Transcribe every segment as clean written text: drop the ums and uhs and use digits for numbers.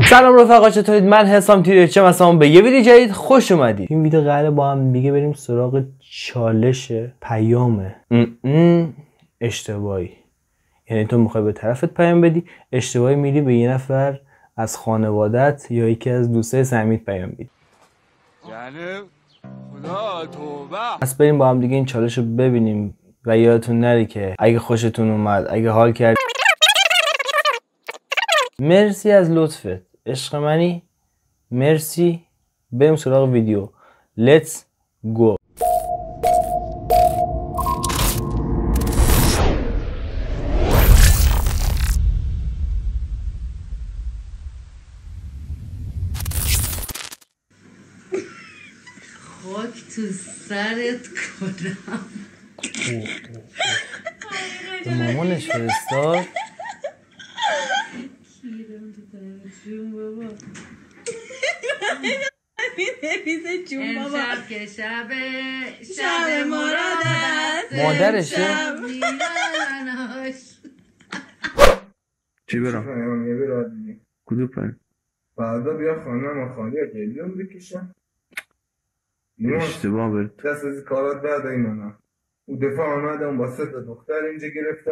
سلام رفقا، چطورید؟ من حسام تیریچم هستم. به یه ویدیو جدید خوش اومدید. این ویدیو قراره با هم دیگه بریم سراغ چالش پیام اشتباهی. یعنی تو میخوای به طرفت پیام بدی، اشتباهی میری به یه نفر از خانوادت یا یکی از دوستای صمیمیت پیام بدی. یعنی خدا توبه. پس بریم با هم دیگه این چالش رو ببینیم و یادتون نره که اگه خوشتون اومد، اگه حال کرد، مرسی از لطفت، عشق منی، مرسی. بریم سراغ ویدیو. Let's go. خاک تو سرت کنم. به مامانش فرستاد. کیرم تو تنشون بابا. نمیده جون بابا. امشب که شب مراد است. مادرشه؟ چی برم؟ کدو پر؟ فردا بیا خانه ما خالی گلیون بکشم. اشتباه برد. دست از کارات بعد اینا او دفعه آمدم با 3 دختر اینجا گرفتم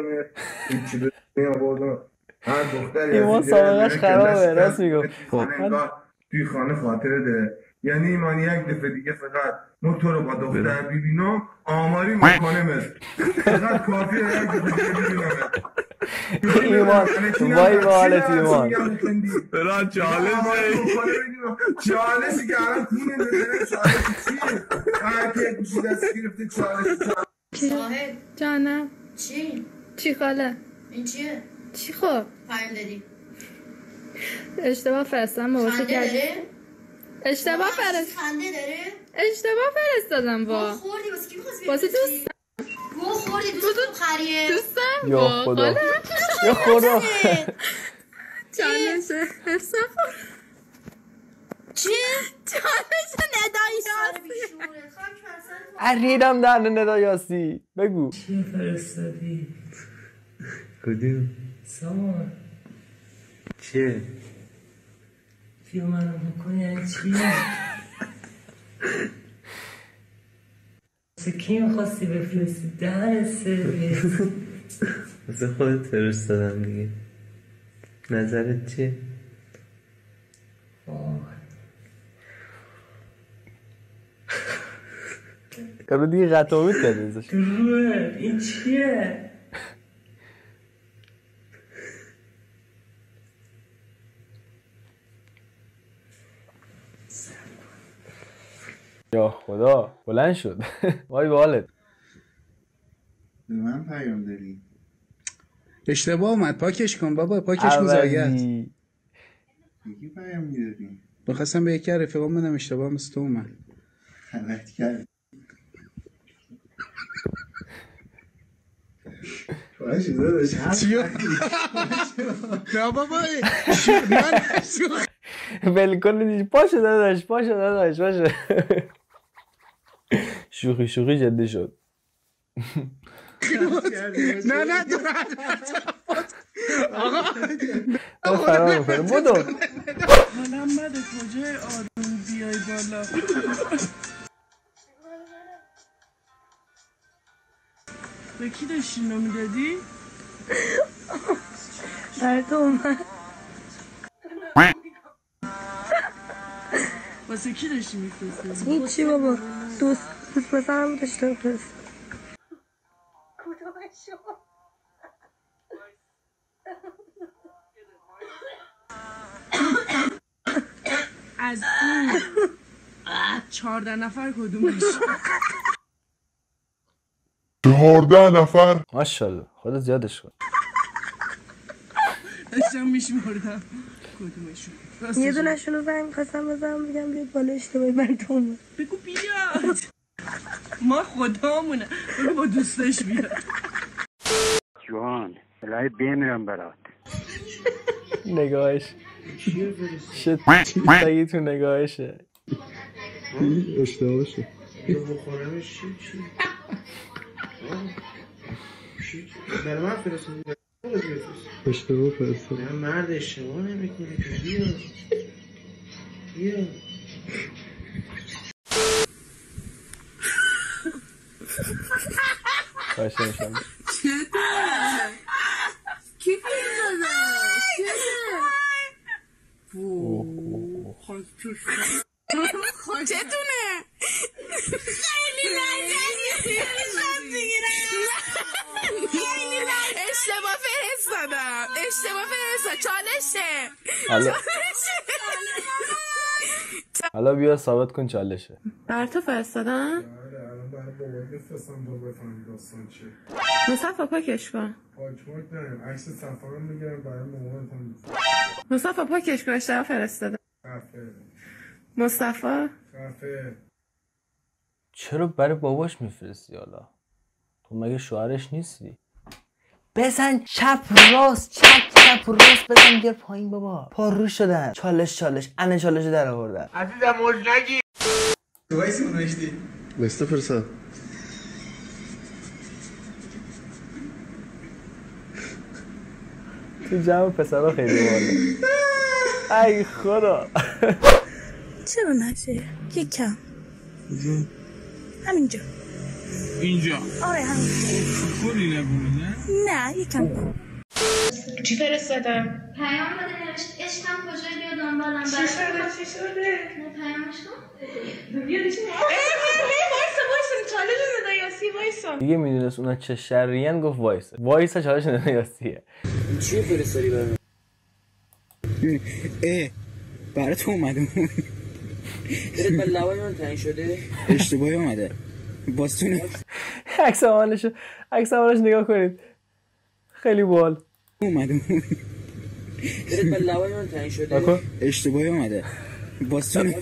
هیچی به آوردم. هر دختری ایمان سابقش خرابه، راست میگفت. توی خانه خاطره ده. یعنی من یک دفعه دیگه فقط موتور رو با دختر ببینم آماری مکانه مثل فقط کافیه یک دفعه ببینم. ایمان وای به حالت ایمان. برای چالشی که الان تونه بزنه چالشی چیه؟ هر که گوشی دست گرفته چالشی صاحب جانم چی خاله این چیه؟ چی خب پیام دادی اشتباه فرستادم بابا خنده داره؟ اشتباه خنده داره؟ اشتباه فرستادم با خوردی واسه کی می‌خواستی واسه دوست گو خوردی دوست خریه دوستم یا خدا یا خدا چالشه حفظم چی؟ چالشه ندایی ریدم در ندا یاسی. بگو چی فرستادی؟ کدوم؟ سامان چیه؟ بیا منو بکن یعنی چی؟ واسه کی میخواستی بفرستی؟ دهن سرویس. واسه خودت فرستادم دیگه. نظرت چیه؟ کارو دیگه قطع کرده ازش. دروه این چیه؟ یا خدا بلند شد. وای به حالت. به من پیام داری؟ اشتباه اومد. پاکش کن بابا، پاکش کن زاید. یکی پیام میدادی؟ بخواستم به یکی از رفیقام بدم، اشتباه مثل تو اومد. غلط کرد. باشه داداش چیو؟ نه بابا ول کن. پاشو داداش باشه. شوخی جدی شد. نه آقا خراب میکنه. بودو حالم بده کجای آدم بیای بالا. به کی داشتی اینو میدادی؟ برای تو اومد. واسه کی داشتی میفرستی؟ هیچی بابا، دوست پسرم داشته فرست. از این 14 نفر کدومش؟ 14 نفر. ماشاءالله خدا زیادش کن. داشتم میشمردم کدومشون. یه دونشون رو زنگ خواستم بزنم بگم بیاد بالا، اشتباهی بر تو اومد. بگو بیاد. ما خدامونه. بگو با دوستش بیاد. جوان الهی بمیرم برات. نگاهش شت سگی تو نگاهشه. اشتباه شد. بخورمش چی؟ برای من فرستون اشتباه فرستاد. نه مرد اشتباه نمیکنه که. بیا باشه میشم کی فیلم داده؟ چتونه؟ خیلی لذتی اشتباه فرستادم چالشه حالا بیا ثابت کن چالشه. بر تو فرستادم؟ الان برای بابا بفرستم تا بفهمی داستان چیه. مصطفی پاکش کن. پاکمارک داریم عکس صفحه‌ام بگیرم برای مامانتون بفرستم. مصطفی پاکش کن اشتباه فرستادم. خفه مصطفی خفه. چرا برای باباش میفرستی حالا؟ تو مگه شوهرش نیستی؟ بزن چپ راست بزن بیار پایین بابا. پارو شدن. چالش انه چالش در آوردن. عزیزم موج نگی. تو وایسی اون نوشتی بسته فرستاد. تو جمع پسرها خیلی باله. ای خدا. چرا نشه؟ یکم همینجا. اینجا آره همینجا. خوری نبونه نه یکم. چی فرستادم؟ پیام بده نوشت عشقم کجای بیا دنبالم. چی شده؟ نه پیامش کن. بیا دیشون وایسا چالش نده یاسی وایسا. دیگه میدونست اونا چه شرین گفت وایسا چالش نده یاسیه. چی فرستادی برام؟ برای تو اومدم. دلت به لوای من تنگ شده؟ اشتباهی اومده. باستون عکس عملش نگاه کنید. خیلی باحال. اومدم. دلت به لوای من تنگ شده؟ اشتباهی اومده. باستون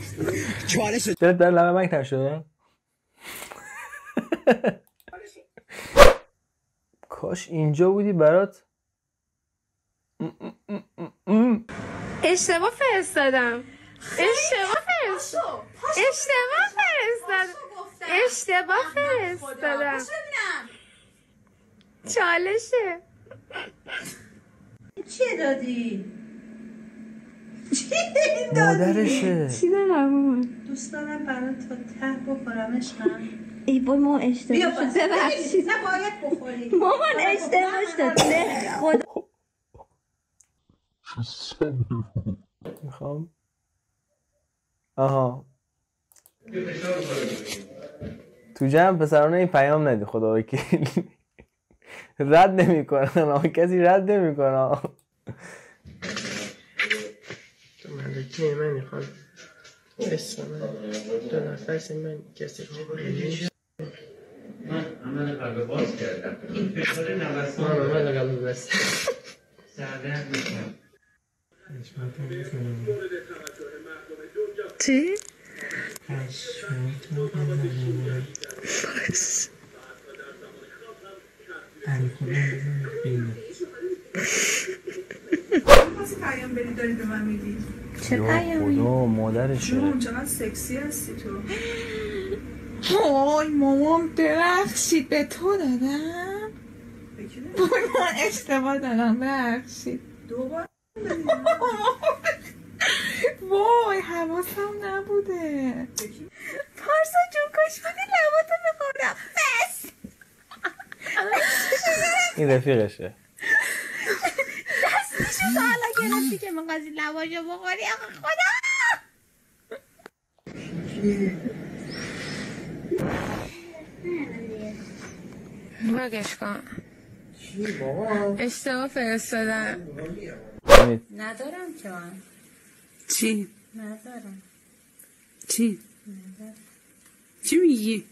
چالش دلت در لبه من تنگ شده؟ کاش اینجا بودی برات. اشتباه فرستادم. چالشه. چیه دادی؟ مادرشه. چی دارم؟ دوست دارم برات تا ته بخورم عشقم. ای وای ما اشتباه شد. ببخشید. نه باید بخوری. مامان اشتباه شد. نه خدا. میخوام آها تو جمع پسرانه این پیام ندی خدا وکیل. رد نمی کنن. کسی رد نمی کنن. تو ملکی من میخواد اسم من دو نفس من کسی من عمل قلب باز کردم. این فشار نوسان من عمل قلب باز سردرد میکنم. چی؟ کسی پیام بدی داری به من میدی؟ چه پیامی؟ خدا مادرشه. جون چقدر سکسی هستی تو. وای مامان ببخشید به تو دادم. وای من اشتباه دادم ببخشید. دوبار وای حواسم نبوده. پارسا جون کاش بودی لباتو بخورم. بس این رفیقشه. دستشو تا حالا گرفتی که می‌خواستی لباشو بخوری. آخه خدا باگش کن. اشتباه فرستادم. ندارم که من. چی؟ ندارم. چی؟ چی میگی؟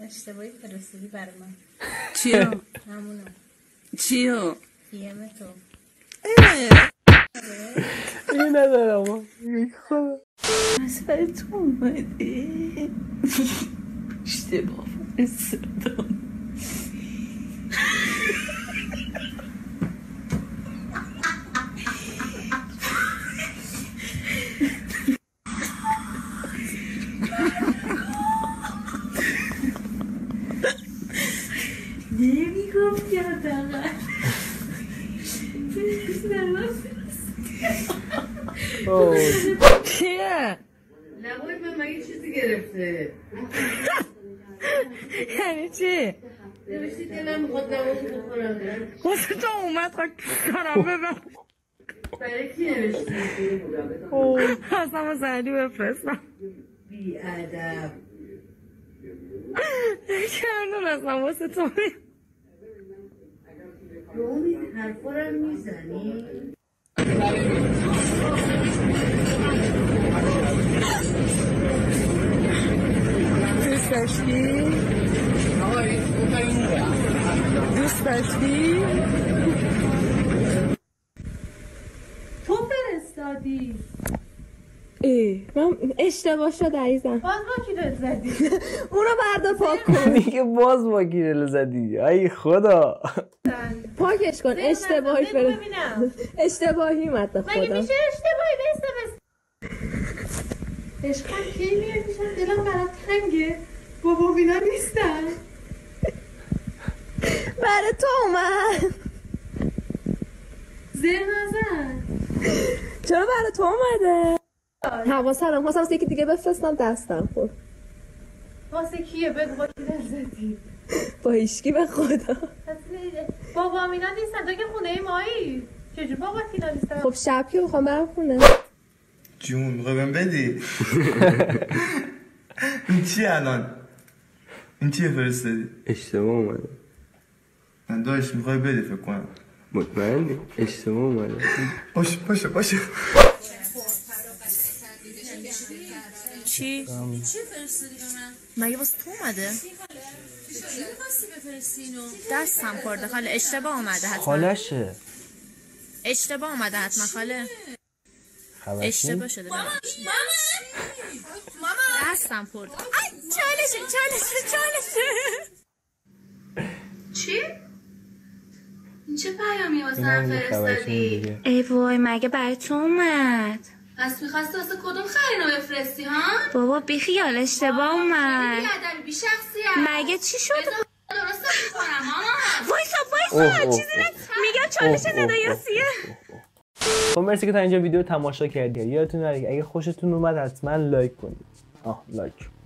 اشتباهی فرستادی برای من. چیو؟ همونو. چیو؟ پیم تو. این ندارم. خدا از برای تو اومده. اشتباه فرستادم. نمیگفت یادم چیه؟ لبای من مگه چیزی گرفته؟ یعنی چی؟ نوشتی دلم میخواد لباشو بخورم. واسه تو اومد خواهد کنم ببین. برای کی نوشتی؟ اصلا ما زنی بفرستم. بی ادب. کردون اصلا واسه تو رو این حرفا رو میزنی؟ دوست داشتی؟ دوست داشتی؟ تو فرستادی. من اشتباه شد عزیزم. باز با کی رد زدی؟ اونو بردا پاک کن. دیگه باز با گیرل زدی. ای خدا. پاکش کن. اشتباهی فرست. اشتباهی اومد به خدا. مگه میشه اشتباهی بست عشقم کی میاد میشم دلم برات تنگه. بابا بینا نیستن. برای تو اومد. زر نزن. چرا برای تو اومده؟ حواسم خواستم یکی دیگه بفرستم دستم خورد. واسه کیه بگو با کی رد زدی؟ با هیچکی به خدا. بابا مینا نیستن تو که خونه مایی. چجور بابا مینا نیستن؟ خب شب که میخوام برم خونه. جون میخوای بهم بدی؟ این چی الان؟ این چیه فرستادی؟ اشتباه اومده. من داشت میخوای بدی فکر کنم. مطمئنی؟ اشتباه اومده. باشه چی؟ چی فرستادی به من؟ مگه واسه تو اومده؟ چی می‌خواستی بفرستی اینو؟ دستم خورده خاله. اشتباه اومده حتما. خالشه. اشتباه اومده حتما خاله. اشتباه شده. ماما دستم خورد. چالشه. چی؟ این چه پیامی واسه من فرستادی؟ ای وای مگه برای تو اومد؟ پس می‌خواستی واسه کدوم خرینو بفرستی ها؟ بابا بیخیال اشتباه اومد. بی ادبی بی شخصیت. مگه چی شد؟ درست می‌کنم مامان. وایسا چیزی میگم چالش ندایاسیه. خب مرسی که تا اینجا ویدیو تماشا کردید. یادتون نره اگه خوشتون اومد حتما لایک کنید.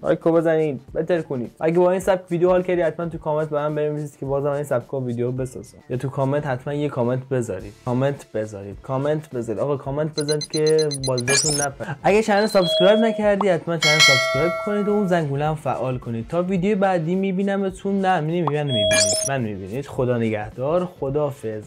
لایک رو بزنید، بهتر کنید. اگه با این سبک ویدیو حال کردید حتما تو کامنت به من بنویسید که بازم این سبک ویدیو بسازم. یا تو کامنت حتما یه کامنت بذارید. کامنت بذارید. آقا کامنت بذارید که بازیتون نپره. اگه چنل سابسکرایب نکردید حتما چنل سابسکرایب کنید و اون زنگوله هم فعال کنید. تا ویدیو بعدی میبینمتون. نه من میبینید. خدا نگهدار. خداحافظ.